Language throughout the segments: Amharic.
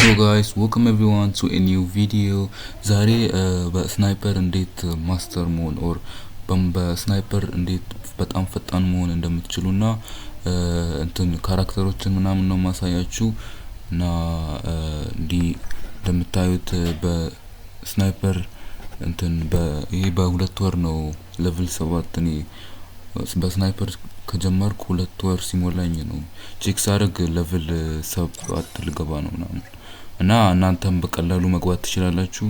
Hello guys, welcome everyone to a new video. ዛሬ በስናይፐር እንዴት ማስተር መሆን ኦር በስናይፐር እንዴት በጣም ፈጣን መሆን እንደምትችሉና እንትን ካራክተሮችን ምናምን ነው ማሳያችሁ እና እንደምታዩት በስናይፐር እንትን ይሄ በሁለት ወር ነው ሌቭል 7 እኔ በስናይፐር ከጀመርኩ 2 ወር ሲሞላኝ ነው ቼክ ሳደርግ ሌቭል 7 ልገባ ነው ምናምን እና እናንተም በቀላሉ መግባት ትችላላችሁ።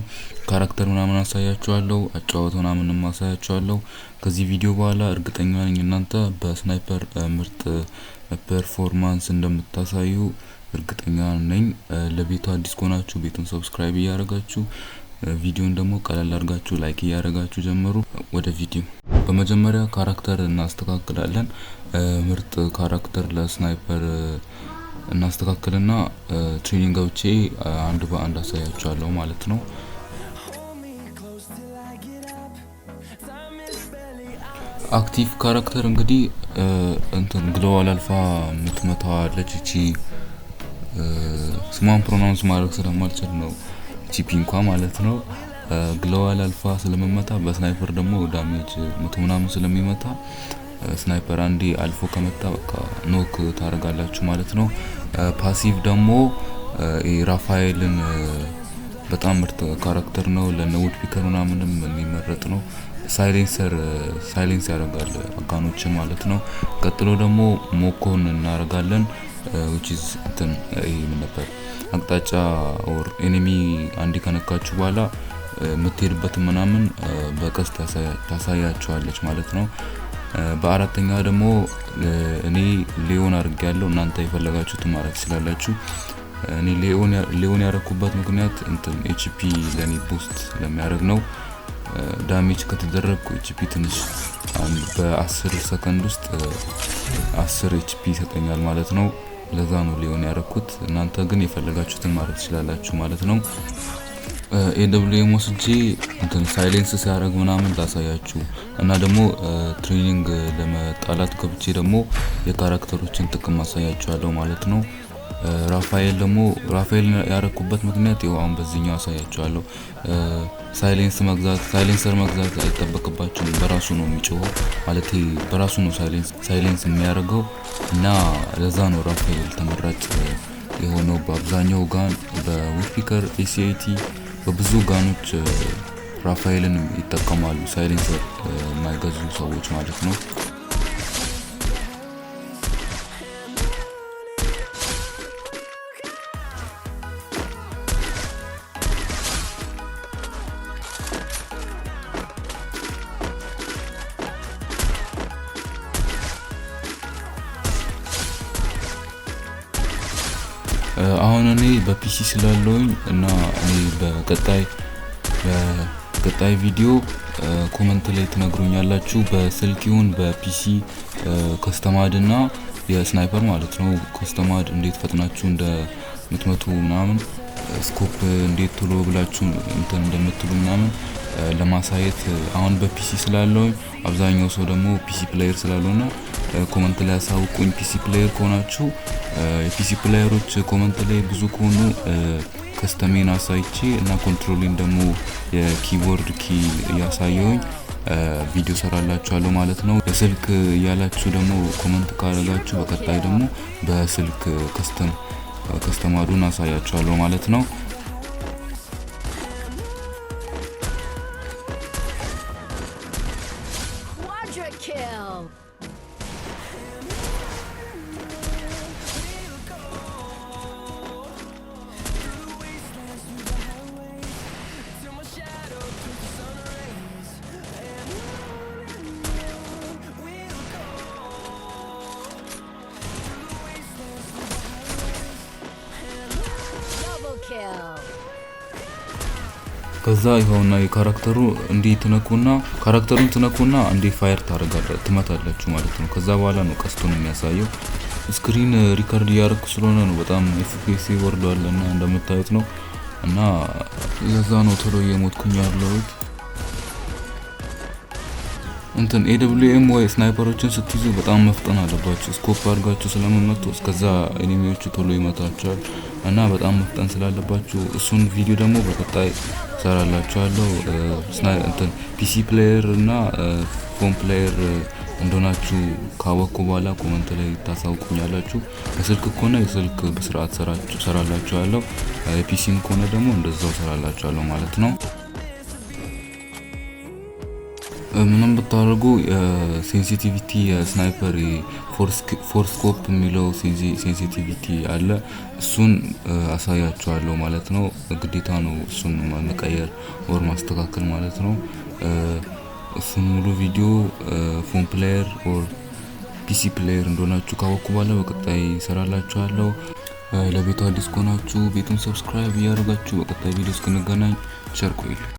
ካራክተር ምናምን አሳያችኋለሁ፣ አጫዋወት ምናምን ማሳያችኋለሁ። ከዚህ ቪዲዮ በኋላ እርግጠኛ ነኝ እናንተ በስናይፐር ምርጥ ፐርፎርማንስ እንደምታሳዩ እርግጠኛ ነኝ። ለቤቱ አዲስ ከሆናችሁ ቤቱን ሰብስክራይብ እያደረጋችሁ ቪዲዮን ደግሞ ቀላል አድርጋችሁ ላይክ እያደረጋችሁ ጀምሩ። ወደ ቪዲዮ በመጀመሪያ ካራክተር እናስተካክላለን። ምርጥ ካራክተር ለስናይፐር እናስተካክልና ትሬኒንግ ገብቼ አንድ በአንድ አሳያችኋለሁ ማለት ነው። አክቲቭ ካራክተር እንግዲህ እንትን ግሎዋል አልፋ ምትመታዋለች እቺ ስሟን ፕሮናውንስ ማድረግ ስለማልችል ነው ቺፒ እንኳን ማለት ነው። ግሎዋል አልፋ ስለመመታ በስናይፐር ደግሞ ዳሜጅ 100 ምናምን ስለሚመታ ስናይፐር አንዴ አልፎ ከመታ በቃ ኖክ ታረጋላችሁ ማለት ነው። ፓሲቭ ደግሞ ራፋኤልን በጣም ምርጥ ካራክተር ነው። ለነውድ ፒከር ምናምንም የሚመረጥ ነው። ሳይሌንስ ያደርጋል አጋኖችን ማለት ነው። ቀጥሎ ደግሞ ሞኮን እናረጋለን which is እንትን ይሄ ምን ነበር አቅጣጫ ኦር ኤኒሚ አንዲ ከነካችሁ በኋላ ምትሄድበት ምናምን በቀስት ታሳያችኋለች ማለት ነው። በአራተኛ ደግሞ እኔ ሊዮን አድርጌያለሁ። እናንተ የፈለጋችሁት ማድረግ ትችላላችሁ። እኔ ሊዮን ያረኩበት ምክንያት እንትን ኤችፒ ለኔ ቡስት ለሚያደርግ ነው። ዳሜጅ ከተደረግኩ ኤችፒ ትንሽ በ10 ሰከንድ ውስጥ 10 ኤችፒ ይሰጠኛል ማለት ነው። ለዛ ነው ሊዮን ያረኩት። እናንተ ግን የፈለጋችሁትን ማድረግ ትችላላችሁ ማለት ነው። ኤደብሊውኤም ወስጄ እንትን ሳይሌንስ ሲያደርግ ምናምን ላሳያችሁ እና ደግሞ ትሬኒንግ ለመጣላት ገብቼ ደግሞ የካራክተሮችን ጥቅም አሳያችኋለሁ ማለት ነው። ራፋኤል ያረኩበት ምክንያት ይኸው አሁን በዚህኛው አሳያችኋለሁ። ሳይሌንሰር መግዛት አይጠበቅባችሁም። በራሱ ነው የሚጮኸው ማለት በራሱ ነው ሳይሌንስ የሚያደርገው እና ለዛ ነው ራፋኤል ተመራጭ የሆነው። በአብዛኛው ጋን በውድፒከር ኤሲኤቲ በብዙ ጋኖች ራፋኤልን ይጠቀማሉ ሳይሌንሰር የማይገዙ ሰዎች ማለት ነው። አሁን እኔ በፒሲ ስላለሁኝ እና እኔ በቀጣይ ቪዲዮ ኮሜንት ላይ ትነግሩኛላችሁ በስልኪውን በፒሲ ከስተማድ እና የስናይፐር ማለት ነው። ከስተማድ እንዴት ፈጥናችሁ እንደምትመቱ ምናምን ስኮፕ እንዴት ቶሎ ብላችሁ እንትን እንደምትሉ ምናምን ለማሳየት አሁን በፒሲ ስላለሁኝ አብዛኛው ሰው ደግሞ ፒሲ ፕሌየር ስላልሆነ ኮሜንት ላይ ያሳውቁኝ። ፒሲ ፕሌየር ከሆናችሁ የፒሲ ፕሌየሮች ኮሜንት ላይ ብዙ ከሆኑ ከስተሜን አሳይቼ እና ኮንትሮሊን ደግሞ የኪቦርድ ኪ ያሳየውኝ ቪዲዮ ሰራላችኋለሁ ማለት ነው። በስልክ ያላችሁ ደግሞ ኮሜንት ካረጋችሁ በቀጣይ ደግሞ በስልክ ከስተማዱን አሳያችኋለሁ ማለት ነው። ከዛ ይኸውና የካራክተሩ እንዴት ትነኩና እንዴ ፋየር ትመታላችሁ ማለት ነው። ከዛ በኋላ ነው ቀስቱን የሚያሳየው። ስክሪን ሪከርድ ያረኩ ስለሆነ ነው በጣም ኤፍፒኤስ ወርዷል እና እንደምታዩት ነው እና ለዛ ነው ቶሎ እየሞትኩኝ ያለሁት። እንትን AWM ወይ ስናይፐሮችን ስትይዙ በጣም መፍጠን አለባችሁ። ስኮፕ አድርጋችሁ ስለምመጡ እስከዛ ኤኒሚዎቹ ቶሎ ይመታቸዋል እና በጣም መፍጠን ስላለባችሁ እሱን ቪዲዮ ደግሞ በቀጣይ ሰራላችኋለሁ። እንትን ፒሲ ፕሌየር እና ፎን ፕሌየር እንደሆናችሁ ካወቅኩ በኋላ ኮሜንት ላይ ታሳውቁኛላችሁ። የስልክ ከሆነ የስልክ በስርዓት ሰራላችኋለሁ፣ ፒሲም ከሆነ ደግሞ እንደዛው ሰራላችኋለሁ ማለት ነው። ምንም ብታደርጉ ሴንሲቲቪቲ የስናይፐር ፎር ስኮፕ የሚለው ሴንሲቲቪቲ አለ። እሱን አሳያችኋለሁ ማለት ነው። ግዴታ ነው እሱን መቀየር ወር ማስተካከል ማለት ነው። እሱን ሙሉ ቪዲዮ ፎን ፕሌየር ኦር ፒሲ ፕሌየር እንደሆናችሁ ካወቅኩ በኋላ በቀጣይ ሰራላችኋለሁ። ለቤቱ አዲስ ከሆናችሁ ቤቱን ሰብስክራይብ እያደረጋችሁ በቀጣይ ቪዲዮ እስክንገናኝ ቸር ቆዩ።